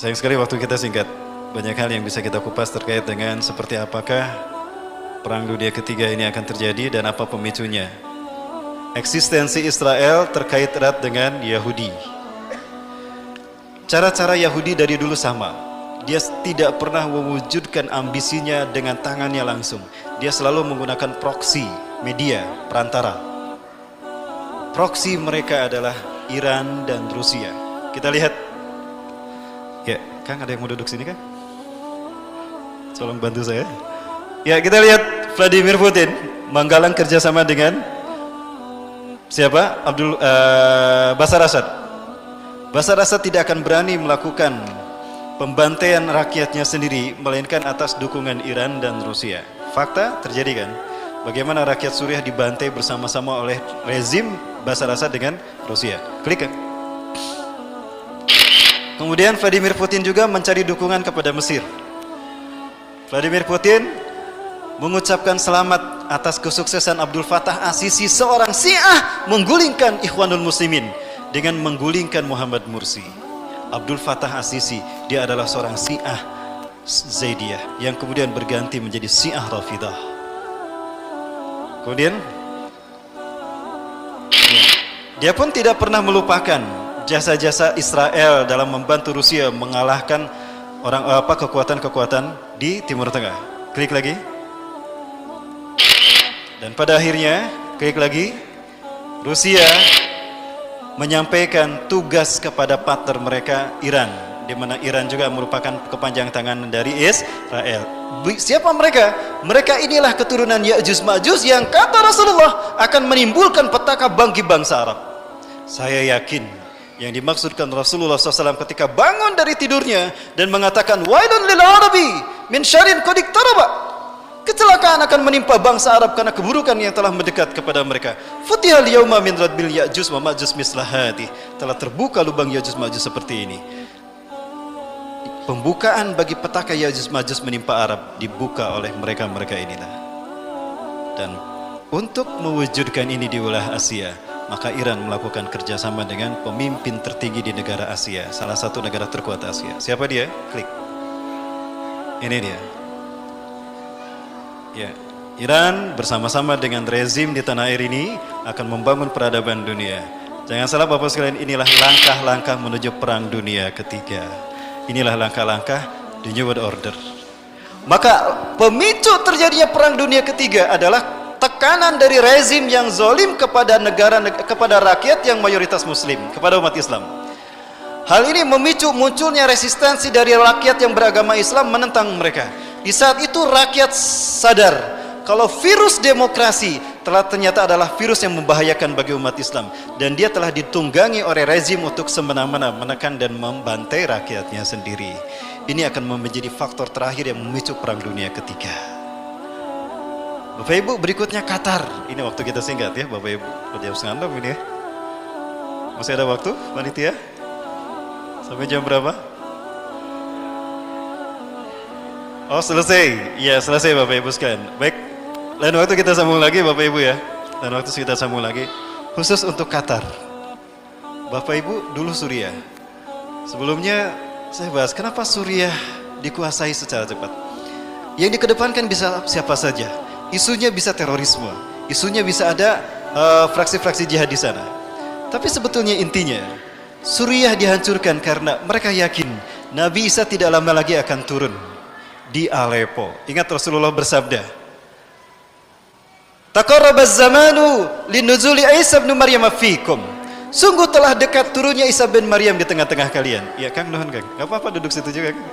Sayang sekali waktu kita singkat. Banyak hal yang bisa kita kupas terkait dengan seperti apakah Perang Dunia Ketiga ini akan terjadi dan apa pemicunya. Eksistensi Israel terkait erat dengan Yahudi. Cara-cara Yahudi dari dulu sama. Dia tidak pernah mewujudkan ambisinya dengan tangannya langsung. Dia selalu menggunakan proksi, media, perantara. Proksi mereka adalah Iran dan Rusia. Kita lihat. Ya, Kang, ada yang mau duduk sini, Kang? Tolong bantu saya. Ya, kita lihat Vladimir Putin menggalang kerjasama dengan siapa? Bashar Assad. Bashar Assad tidak akan berani melakukan pembantaian rakyatnya sendiri, melainkan atas dukungan Iran dan Rusia. Fakta terjadi kan? Bagaimana rakyat Suriah dibantai bersama-sama oleh rezim Bashar Assad dengan Rusia. Klik kan? Kemudian Vladimir Putin juga mencari dukungan kepada Mesir. Vladimir Putin mengucapkan selamat atas kesuksesan Abdul Fattah As-Sisi, seorang Syiah, menggulingkan Ikhwanul Muslimin dengan menggulingkan Muhammad Mursi. Abdul Fattah As-Sisi, dia adalah seorang Syiah Zaidiyah yang kemudian berganti menjadi Syiah Rafidah. Kemudian dia pun tidak pernah melupakan jasa-jasa Israel dalam membantu Rusia mengalahkan kekuatan-kekuatan di Timur Tengah. Klik lagi. Dan pada akhirnya, klik lagi, Rusia menyampaikan tugas kepada partner mereka Iran, di mana Iran juga merupakan kepanjang tangan dari Israel. Siapa mereka? Mereka inilah keturunan Ya'juj Ma'juj yang kata Rasulullah akan menimbulkan petaka bagi bangsa Arab. Saya yakin yang dimaksudkan Rasulullah SAW ketika bangun dari tidurnya dan mengatakan wailun lil arabi min syarrin qad iqtaraba, kecelakaan akan menimpa bangsa Arab karena keburukan yang telah mendekat kepada mereka. Futihal yauma min radbil Ya'juj wa Ma'juj mislahati, telah terbuka lubang Ya'juj Ma'juj seperti ini. Pembukaan bagi petaka Ya'juj Ma'juj menimpa Arab dibuka oleh mereka-mereka inilah. Dan untuk mewujudkan ini di wilayah Asia, maka Iran melakukan kerjasama dengan pemimpin tertinggi di negara Asia, salah satu negara terkuat Asia. Siapa dia? Klik. Ini dia. Ya, Iran bersama-sama dengan rezim di tanah air ini akan membangun peradaban dunia. Jangan salah Bapak sekalian, inilah langkah-langkah menuju perang dunia ketiga. Inilah langkah-langkah the New World Order. Maka pemicu terjadinya perang dunia ketiga adalah tekanan dari rezim yang zalim kepada kepada rakyat yang mayoritas muslim, kepada umat Islam. Hal ini memicu munculnya resistensi dari rakyat yang beragama Islam menentang mereka. Di saat itu rakyat sadar kalau virus demokrasi ternyata adalah virus yang membahayakan bagi umat Islam, dan dia telah ditunggangi oleh rezim untuk semena-mena menekan dan membantai rakyatnya sendiri. Ini akan menjadi faktor terakhir yang memicu perang dunia ketiga. Bapak Ibu, berikutnya Qatar. Ini waktu kita singkat ya Bapak Ibu. Jam 5:30 ini ya. Masih ada waktu panitia? Sampai jam berapa? Oh, selesai. Ya, selesai Bapak Ibu sekalian. Baik, lain waktu kita sambung lagi Bapak Ibu ya. Lain waktu kita sambung lagi. Khusus untuk Qatar. Bapak Ibu, dulu Suriah. Sebelumnya saya bahas kenapa Suriah dikuasai secara cepat. Yang dikedepankan bisa siapa saja. Isunya bisa terorisme, isunya bisa ada fraksi-fraksi jihad di sana. Tapi sebetulnya intinya, Suriah dihancurkan karena mereka yakin Nabi Isa tidak lama lagi akan turun di Aleppo. Ingat Rasulullah bersabda, "Taqarrabaz zamanu linuzuli Isa bin Maryam fikum." Sungguh telah dekat turunnya Isa bin Maryam di tengah-tengah kalian. Ya Kang, nuhun Kang. Gak apa-apa duduk situ juga Kang.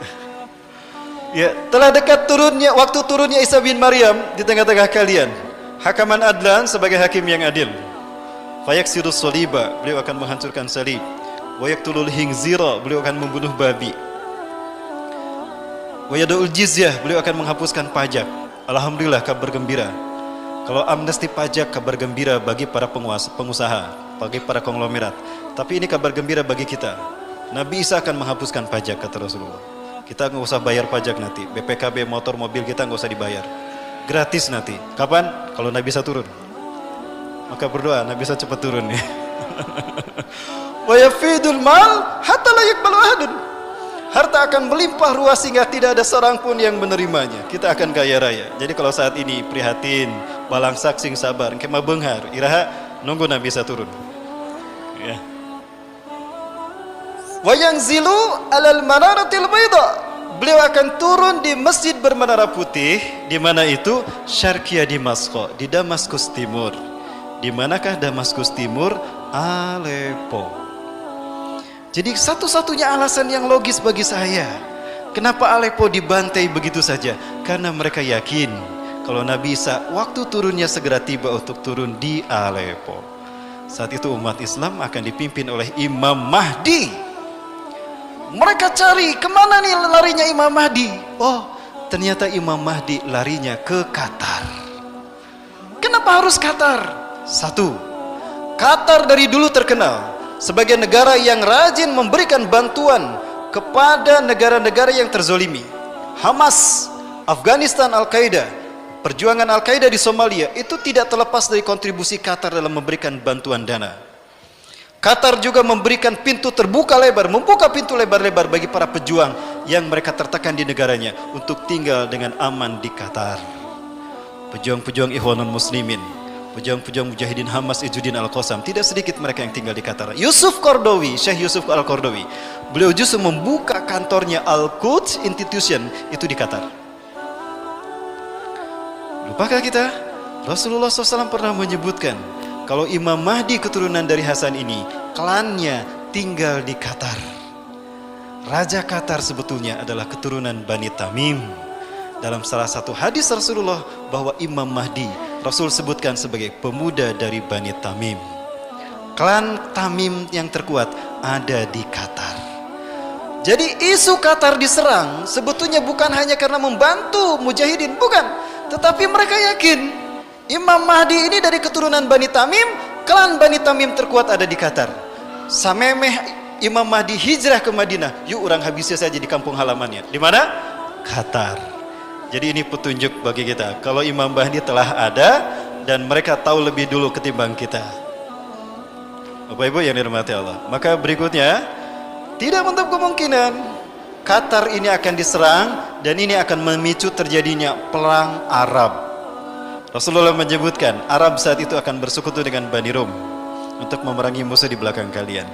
Ya, telah dekat waktu turunnya Isa bin Maryam di tengah-tengah kalian. Hakaman adlan, sebagai hakim yang adil. Fayaksirus soliba, beliau akan menghancurkan salib. Wayaktulul hingzira, beliau akan membunuh babi. Wayadaul jizyah, beliau akan menghapuskan pajak. Alhamdulillah, kabar gembira. Kalau amnesti pajak, kabar gembira bagi para pengusaha, bagi para konglomerat. Tapi ini kabar gembira bagi kita. Nabi Isa akan menghapuskan pajak, kata Rasulullah. Kita nggak usah bayar pajak nanti. BPKB motor mobil kita nggak usah dibayar. Gratis nanti. Kapan? Kalau Nabi Isa turun. Maka berdoa Nabi Isa cepat turun ya. Wa yafidul mal hatta la yakbalu ahadun. Harta akan melimpah ruas sehingga tidak ada seorang pun yang menerimanya. Kita akan kaya raya. Jadi kalau saat ini prihatin, balang saksing sabar, kema benghar, iraha nunggu Nabi bisa turun. Ya. Wayang zilu alal manaratil baida. Beliau akan turun di masjid bermenara putih. Di mana itu? Syarqiyah Damaskus, di Damaskus Timur. Di manakah Damaskus Timur? Aleppo. Jadi satu-satunya alasan yang logis bagi saya, kenapa Aleppo dibantai begitu saja? Karena mereka yakin kalau Nabi Isa waktu turunnya segera tiba untuk turun di Aleppo. Saat itu umat Islam akan dipimpin oleh Imam Mahdi. Mereka cari kemana nih larinya Imam Mahdi? Oh, ternyata Imam Mahdi larinya ke Qatar. Kenapa harus Qatar? Satu, Qatar dari dulu terkenal sebagai negara yang rajin memberikan bantuan kepada negara-negara yang terzolimi. Hamas, Afghanistan, Al-Qaeda, perjuangan Al-Qaeda di Somalia itu tidak terlepas dari kontribusi Qatar dalam memberikan bantuan dana. Qatar juga memberikan pintu terbuka lebar, membuka pintu lebar-lebar bagi para pejuang yang mereka tertekan di negaranya untuk tinggal dengan aman di Qatar. Pejuang-pejuang Ikhwanul Muslimin, pejuang-pejuang mujahidin Hamas, Izzuddin Al-Qassam, tidak sedikit mereka yang tinggal di Qatar. Yusuf Qaradawi, Syekh Yusuf Al-Qaradawi, beliau justru membuka kantornya Al-Quds Institution itu di Qatar. Lupakah kita? Rasulullah SAW pernah menyebutkan kalau Imam Mahdi keturunan dari Hasan ini, klannya tinggal di Qatar. Raja Qatar sebetulnya adalah keturunan Bani Tamim. Dalam salah satu hadis Rasulullah bahwa Imam Mahdi Rasul sebutkan sebagai pemuda dari Bani Tamim. Klan Tamim yang terkuat ada di Qatar. Jadi isu Qatar diserang sebetulnya bukan hanya karena membantu mujahidin, bukan. Tetapi mereka yakin Imam Mahdi ini dari keturunan Bani Tamim, klan Bani Tamim terkuat ada di Qatar. Samemeh Imam Mahdi hijrah ke Madinah, yuk orang habisnya saja di kampung halamannya. Di mana? Qatar. Jadi ini petunjuk bagi kita. Kalau Imam Mahdi telah ada dan mereka tahu lebih dulu ketimbang kita. Bapak Ibu yang dirahmati Allah. Maka berikutnya, tidak menutup kemungkinan Qatar ini akan diserang dan ini akan memicu terjadinya perang Arab. Rasulullah menyebutkan Arab saat itu akan bersekutu dengan Bani Rum untuk memerangi musuh di belakang kalian.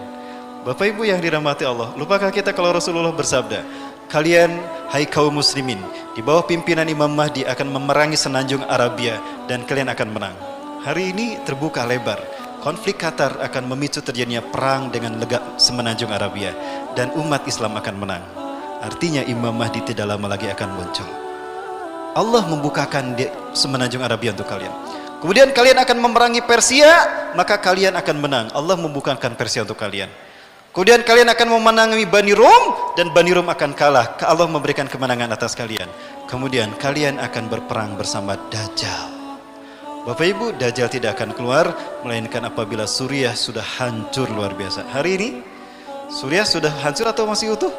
Bapak Ibu yang dirahmati Allah, lupakah kita kalau Rasulullah bersabda, kalian, hai kaum muslimin, di bawah pimpinan Imam Mahdi akan memerangi semenanjung Arabia dan kalian akan menang. Hari ini terbuka lebar. Konflik Qatar akan memicu terjadinya perang dengan semenanjung Arabia dan umat Islam akan menang. Artinya Imam Mahdi tidak lama lagi akan muncul. Allah membukakan di semenanjung Arabia untuk kalian. Kemudian kalian akan memerangi Persia, maka kalian akan menang. Allah membukakan Persia untuk kalian. Kemudian kalian akan memenangi Bani Rum dan Bani Rum akan kalah. Allah memberikan kemenangan atas kalian. Kemudian kalian akan berperang bersama Dajjal. Bapak Ibu, Dajjal tidak akan keluar melainkan apabila Suriah sudah hancur luar biasa. Hari ini Suriah sudah hancur atau masih utuh?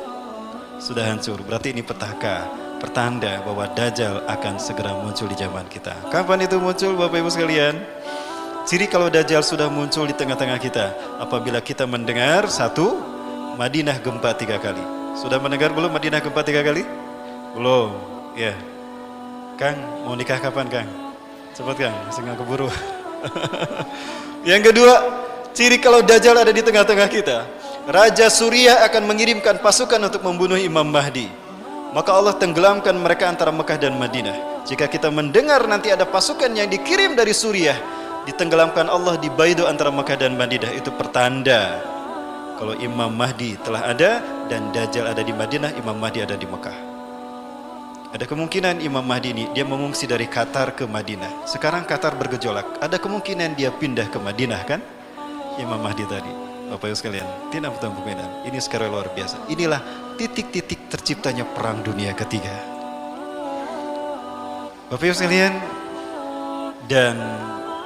Sudah hancur. Berarti ini petaka, pertanda bahwa Dajjal akan segera muncul di zaman kita. Kapan itu muncul Bapak Ibu sekalian? Ciri kalau Dajjal sudah muncul di tengah-tengah kita apabila kita mendengar satu, Madinah gempa 3 kali. Sudah mendengar belum Madinah gempa 3 kali? Belum, ya. Kang, mau nikah kapan Kang? Cepat Kang, masih nggak keburu. Yang kedua, ciri kalau Dajjal ada di tengah-tengah kita, Raja Suriah akan mengirimkan pasukan untuk membunuh Imam Mahdi. Maka Allah tenggelamkan mereka antara Mekah dan Madinah. Jika kita mendengar nanti ada pasukan yang dikirim dari Suriah, ditenggelamkan Allah di Baido antara Mekah dan Madinah, itu pertanda kalau Imam Mahdi telah ada dan Dajjal ada di Madinah, Imam Mahdi ada di Mekah. Ada kemungkinan Imam Mahdi ini dia mengungsi dari Qatar ke Madinah. Sekarang Qatar bergejolak. Ada kemungkinan dia pindah ke Madinah kan? Imam Mahdi tadi. Bapak Ibu sekalian, tidak betul kemungkinan. Ini sekarang luar biasa. Inilah titik-titik terciptanya perang dunia ketiga. Bapak Ibu sekalian, dan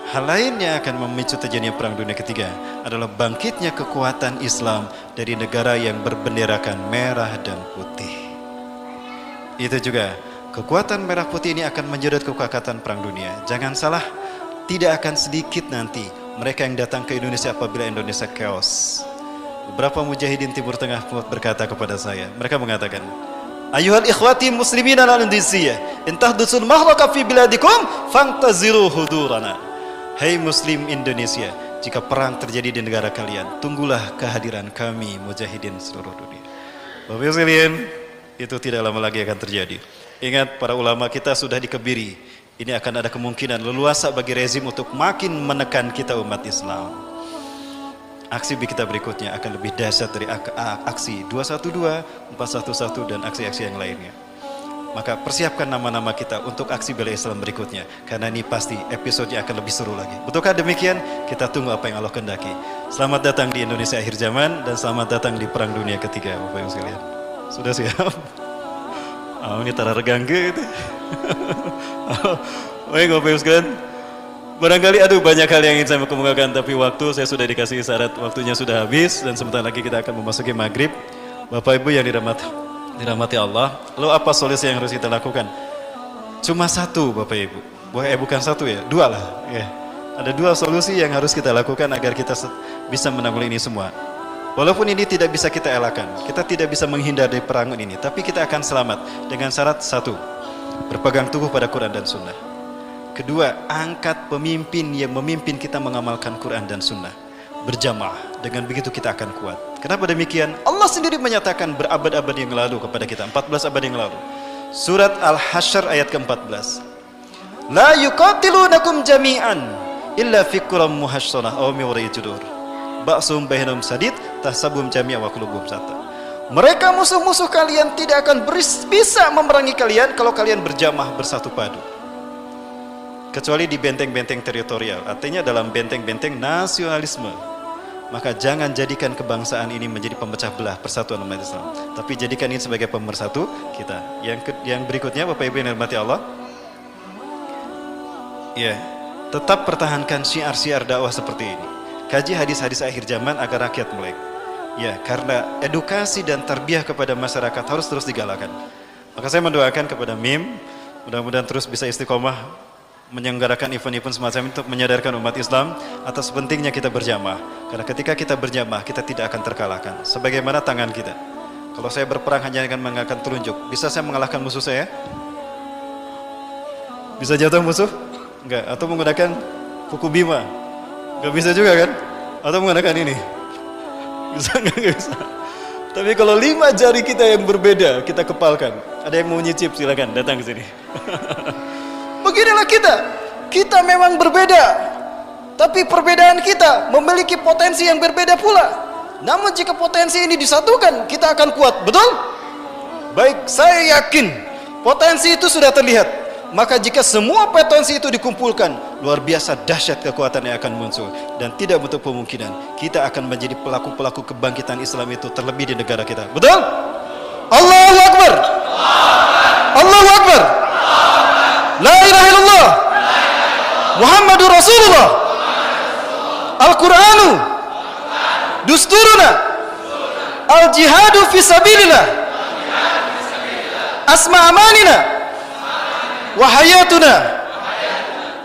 hal lain yang akan memicu terjadinya perang dunia ketiga adalah bangkitnya kekuatan Islam dari negara yang berbenderakan merah dan putih. Itu juga kekuatan merah putih ini akan menjadi kekuatan perang dunia. Jangan salah, tidak akan sedikit nanti mereka yang datang ke Indonesia apabila Indonesia chaos. beberapa mujahidin Timur Tengah berkata kepada saya, mereka mengatakan, Ayuhal ikhwati muslimin al-Indonesia, intahdusul mahlaka fi biladikum fangtaziru hudurana. Hai muslim Indonesia, jika perang terjadi di negara kalian, tunggulah kehadiran kami mujahidin seluruh dunia. Bapak sekalian, itu tidak lama lagi akan terjadi. Ingat, para ulama kita sudah dikebiri, ini akan ada kemungkinan leluasa bagi rezim untuk makin menekan kita umat Islam. Aksi kita berikutnya akan lebih dahsyat dari aksi 212, 411 dan aksi-aksi yang lainnya. Maka persiapkan nama-nama kita untuk aksi bela Islam berikutnya, karena ini pasti episodenya akan lebih seru lagi. Betulkah demikian? Kita tunggu apa yang Allah kehendaki. Selamat datang di Indonesia akhir zaman dan selamat datang di Perang Dunia Ketiga, Bapak Ibu sekalian. Sudah siap? Oh, ini tara regang gitu. Baik, Bapak Ibu sekalian. Barangkali banyak hal yang ingin saya kemukakan, tapi waktu saya sudah dikasih syarat, waktunya sudah habis dan sebentar lagi kita akan memasuki maghrib. Bapak Ibu yang dirahmati Allah, lalu apa solusi yang harus kita lakukan? Cuma satu, Bapak Ibu. Bukan satu ya, dua lah. Ya. Ada dua solusi yang harus kita lakukan agar kita bisa menanggulangi ini semua. Walaupun ini tidak bisa kita elakkan, kita tidak bisa menghindar dari perang ini, tapi kita akan selamat dengan syarat satu, berpegang teguh pada Quran dan Sunnah. Kedua, angkat pemimpin yang memimpin kita mengamalkan Quran dan Sunnah berjamaah. Dengan begitu kita akan kuat. Kenapa demikian? Allah sendiri menyatakan berabad-abad yang lalu kepada kita, 14 abad yang lalu. Surat Al-Hasyr ayat ke-14. La yuqatilunakum jami'an illa fi quram muhassana aw min wara'i judur. Ba'sum bainahum sadid tahsabum jami'a wa qulubuhum shatta. Mereka musuh-musuh kalian tidak akan bisa memerangi kalian kalau kalian berjamaah bersatu padu. Kecuali di benteng-benteng teritorial, artinya dalam benteng-benteng nasionalisme. Maka jangan jadikan kebangsaan ini menjadi pemecah belah persatuan umat Islam, tapi jadikan ini sebagai pemersatu kita. Yang berikutnya, Bapak Ibu yang dirahmati Allah, ya, tetap pertahankan syiar-syiar dakwah seperti ini. Kaji hadis-hadis akhir zaman agar rakyat melek. Ya, karena edukasi dan tarbiyah kepada masyarakat harus terus digalakan. Maka saya mendoakan kepada MIM, mudah-mudahan terus bisa istiqomah menyelenggarakan event-event semacam itu untuk menyadarkan umat Islam atas pentingnya kita berjamaah. Karena ketika kita berjamaah, kita tidak akan terkalahkan. Sebagaimana tangan kita. Kalau saya berperang hanya dengan mengangkat telunjuk, bisa saya mengalahkan musuh saya? Bisa jatuh musuh? Enggak. Atau menggunakan kuku bima? Enggak bisa juga kan? Atau menggunakan ini? Bisa enggak? Enggak bisa. Tapi kalau 5 jari kita yang berbeda, kita kepalkan. Ada yang mau nyicip, silakan datang ke sini. Beginilah kita memang berbeda, tapi perbedaan kita memiliki potensi yang berbeda pula. Namun jika potensi ini disatukan, kita akan kuat, betul? Baik, saya yakin potensi itu sudah terlihat. Maka jika semua potensi itu dikumpulkan, luar biasa dahsyat kekuatan yang akan muncul. Dan tidak untuk kemungkinan kita akan menjadi pelaku-pelaku kebangkitan Islam itu, terlebih di negara kita, betul? Allahu Akbar, Allahu Akbar, La ilaha illallah, Muhammadur Rasulullah, Al-Quranu Dusturuna, Al-Jihadu Fisabilillah, Asma Amanina, Wahayatuna.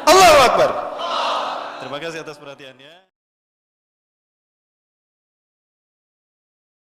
Allahu Akbar. Terima kasih atas perhatiannya.